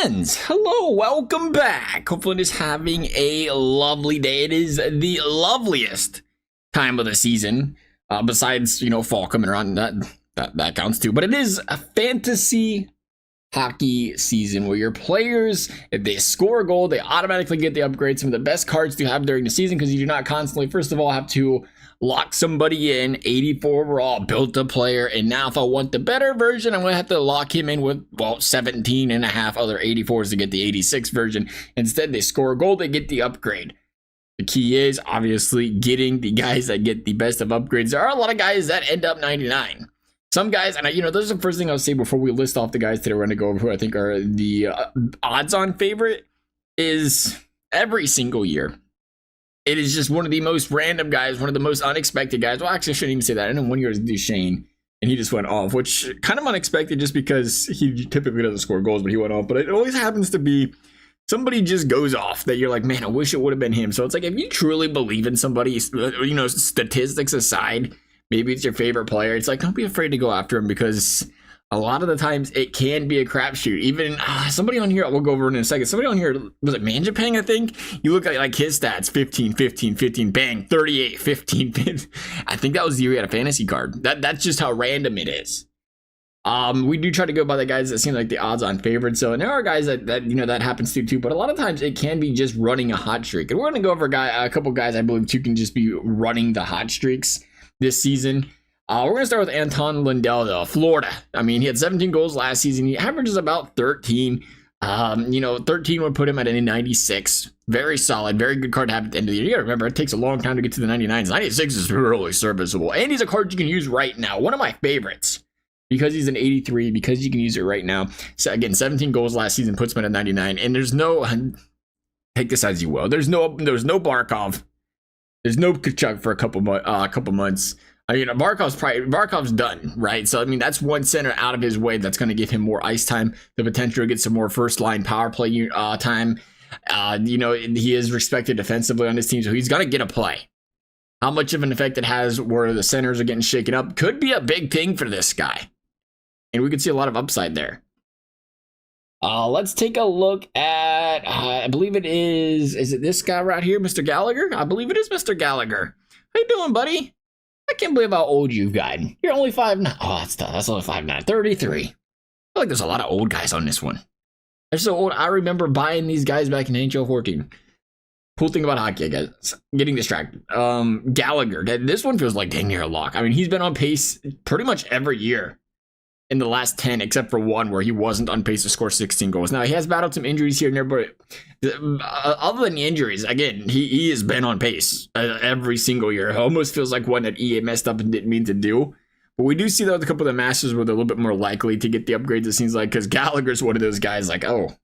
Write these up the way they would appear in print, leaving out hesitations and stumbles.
friends, hello, welcome back. Hopefully it is having a lovely day. It is the loveliest time of the season, besides, fall coming around. That counts too. But it is a fantasy hockey season where your players, if they score a goal, they automatically get the upgrade. Some of the best cards to have during the season, because you do not constantly, first of all, have to lock somebody in 84 overall, built a player, and now if I want the better version, I'm going to have to lock him in with, 17 and a half other 84s to get the 86 version. Instead, they score a goal, they get the upgrade. The key is, obviously, getting the guys that get the best of upgrades. There are a lot of guys that end up 99. Some guys, and this is the first thing I'll say before we list off the guys today we're going to go over who I think are the odds-on favorite, is every single year, it is just one of the most random guys, one of the most unexpected guys. Well, actually, I shouldn't even say that. I know one year it was Duchesne, and he just went off, which kind of unexpected just because he typically doesn't score goals, but he went off. But it always happens to be somebody just goes off that you're like, man, I wish it would have been him. So it's like, if you truly believe in somebody, statistics aside, maybe it's your favorite player, it's like, don't be afraid to go after him, because a lot of the times it can be a crapshoot. Even somebody on here, we'll go over in a second. Somebody on here, was it Manjapang, I think? You look at like his stats, 15, 15, 15, bang, 38, 15, 15. I think that was the year he had a fantasy card. That's just how random it is. We do try to go by the guys that seem like the odds-on favorites. So, and there are guys that happens to too, but a lot of times it can be just running a hot streak. And we're going to go over a couple guys I believe too can just be running the hot streaks this season. We're going to start with Anton Lundell, though. Florida. I mean, he had 17 goals last season. He averages about 13. 13 would put him at a 96. Very solid. Very good card to have at the end of the year. You got to remember, it takes a long time to get to the 99s. 96 is really serviceable. And he's a card you can use right now. One of my favorites. Because he's an 83, because you can use it right now. So, again, 17 goals last season puts him at a 99. And there's no... Take this as you will. There's no Barkov. There's no Kachuk for a couple months. Barkov's done, right? So, I mean, that's one center out of his way that's going to give him more ice time, the potential to get some more first-line power play time. He is respected defensively on this team, so he's going to get a play. How much of an effect it has where the centers are getting shaken up could be a big thing for this guy. And we could see a lot of upside there. Let's take a look at, I believe it is it this guy right here, Mr. Gallagher? I believe it is Mr. Gallagher. How you doing, buddy? I can't believe how old you've gotten. You're only 5'9". Oh, that's tough. That's only 5'9". 33. I feel like there's a lot of old guys on this one. They're so old. I remember buying these guys back in NHL 14. Cool thing about hockey, I guess. Getting distracted. Gallagher. This one feels like dang near a lock. I mean, he's been on pace pretty much every year in the last 10, except for one where he wasn't on pace to score 16 goals. Now, he has battled some injuries here and there, but other than the injuries, again, he has been on pace every single year. It almost feels like one that EA messed up and didn't mean to do. But we do see that with a couple of the Masters where they're a little bit more likely to get the upgrades, it seems like, because Gallagher's one of those guys like, oh,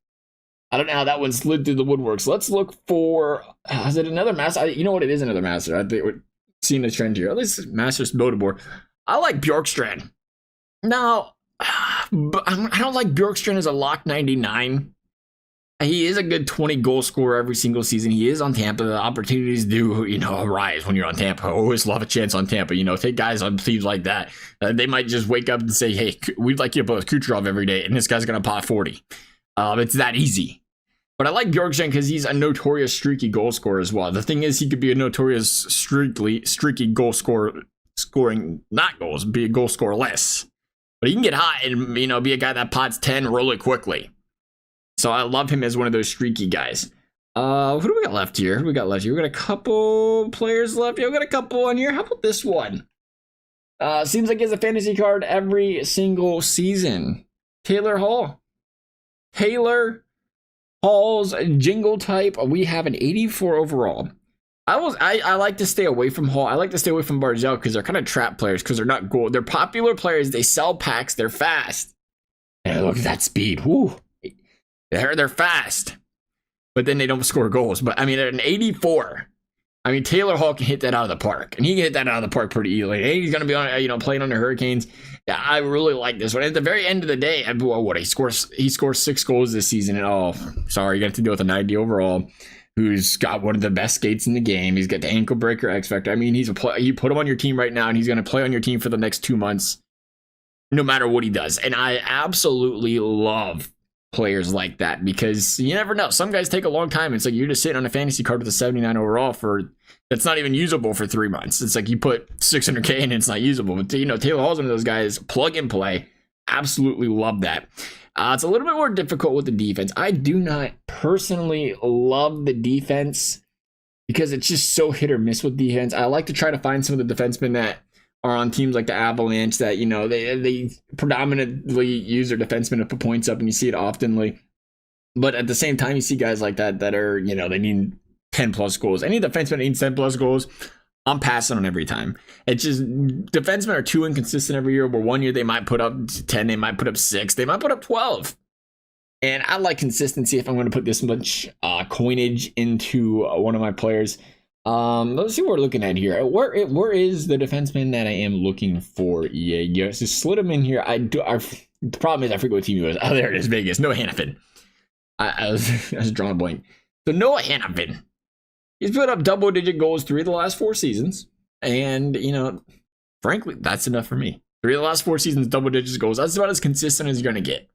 I don't know how that one slid through the woodworks. Let's look for, is it another Master? You know what? It is another Master. I think we're seeing a trend here. At least Masters Bodeborg. I like Bjorkstrand. Now, but I don't like Bjorkstrand as a lock 99. He is a good 20 goal scorer every single season. He is on Tampa. The opportunities do, arise when you're on Tampa. I always love a chance on Tampa. Take guys on teams like that. They might just wake up and say, hey, we'd like you to play with Kucherov every day, and this guy's going to pot 40. It's that easy. But I like Bjorkstrand because he's a notorious streaky goal scorer as well. The thing is, he could be a notorious streaky goal scorer, scoring not goals, be a goal scorer less. But he can get hot and, be a guy that pots 10 really quickly. So I love him as one of those streaky guys. Who do we got left here? We got a couple players left. Yeah, we got a couple on here. How about this one? Seems like he has a fantasy card every single season. Taylor Hall's jingle type. We have an 84 overall. I like to stay away from Hall. I like to stay away from Barzal because they're kind of trap players because they're not gold. They're popular players. They sell packs. They're fast. And look at that speed. Woo. They're fast. But then they don't score goals. But I mean, at an 84, I mean, Taylor Hall can hit that out of the park. And he can hit that out of the park pretty easily. And he's going to be on, playing on the Hurricanes. Yeah, I really like this one. At the very end of the day, he scores 6 goals this season. And oh, sorry, you got to deal with a 90 overall. Who's got one of the best skates in the game. He's got the ankle breaker X factor. I mean, you put him on your team right now, and he's going to play on your team for the next 2 months, no matter what he does. And I absolutely love players like that, because you never know. Some guys take a long time. It's like you're just sitting on a fantasy card with a 79 overall that's not even usable for 3 months. It's like you put 600K and it's not usable. But Taylor Hall's one of those guys, plug and play. Absolutely love that. It's a little bit more difficult with the defense. I do not personally love the defense because it's just so hit or miss with defense. I like to try to find some of the defensemen that are on teams like the Avalanche that, they predominantly use their defensemen to put points up, and you see it oftenly. But at the same time, you see guys like that are, they need 10 plus goals. Any defenseman that needs 10 plus goals, I'm passing on every time. It's just defensemen are too inconsistent every year, where 1 year they might put up 10, they might put up 6, they might put up 12. And I like consistency if I'm going to put this much coinage into one of my players. Let's see what we're looking at here. Where is the defenseman that I am looking for? Yeah, so slid him in here. The problem is I forget what team he was. Oh, there it is, Vegas. Noah Hannafin. I was drawing a blank. So Noah Hannafin. He's put up double-digit goals 3 of the last 4 seasons. And, frankly, that's enough for me. 3 of the last 4 seasons, double-digit goals. That's about as consistent as you're going to get.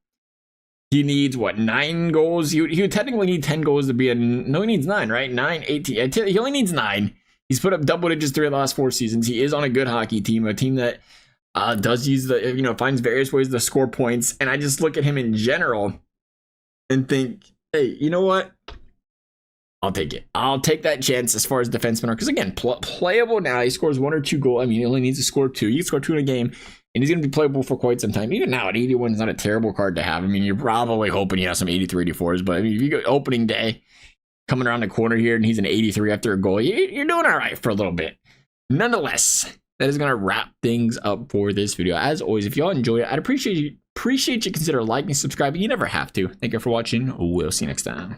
He needs, 9 goals? He would technically need 10 goals to be no, he needs 9, right? 9, 18. He only needs 9. He's put up double digits 3 of the last 4 seasons. He is on a good hockey team, a team that does use finds various ways to score points. And I just look at him in general and think, hey, you know what? I'll take it. I'll take that chance as far as defensemen are. Because, again, playable now. He scores 1 or 2 goals. I mean, he only needs to score 2. He can score 2 in a game. And he's going to be playable for quite some time. Even now, at 81 is not a terrible card to have. I mean, you're probably hoping you have some 83, 84s. But, I mean, if you go opening day, coming around the corner here, and he's an 83 after a goal, you're doing all right for a little bit. Nonetheless, that is going to wrap things up for this video. As always, if y'all enjoy it, I'd appreciate you consider liking, subscribing. You never have to. Thank you for watching. We'll see you next time.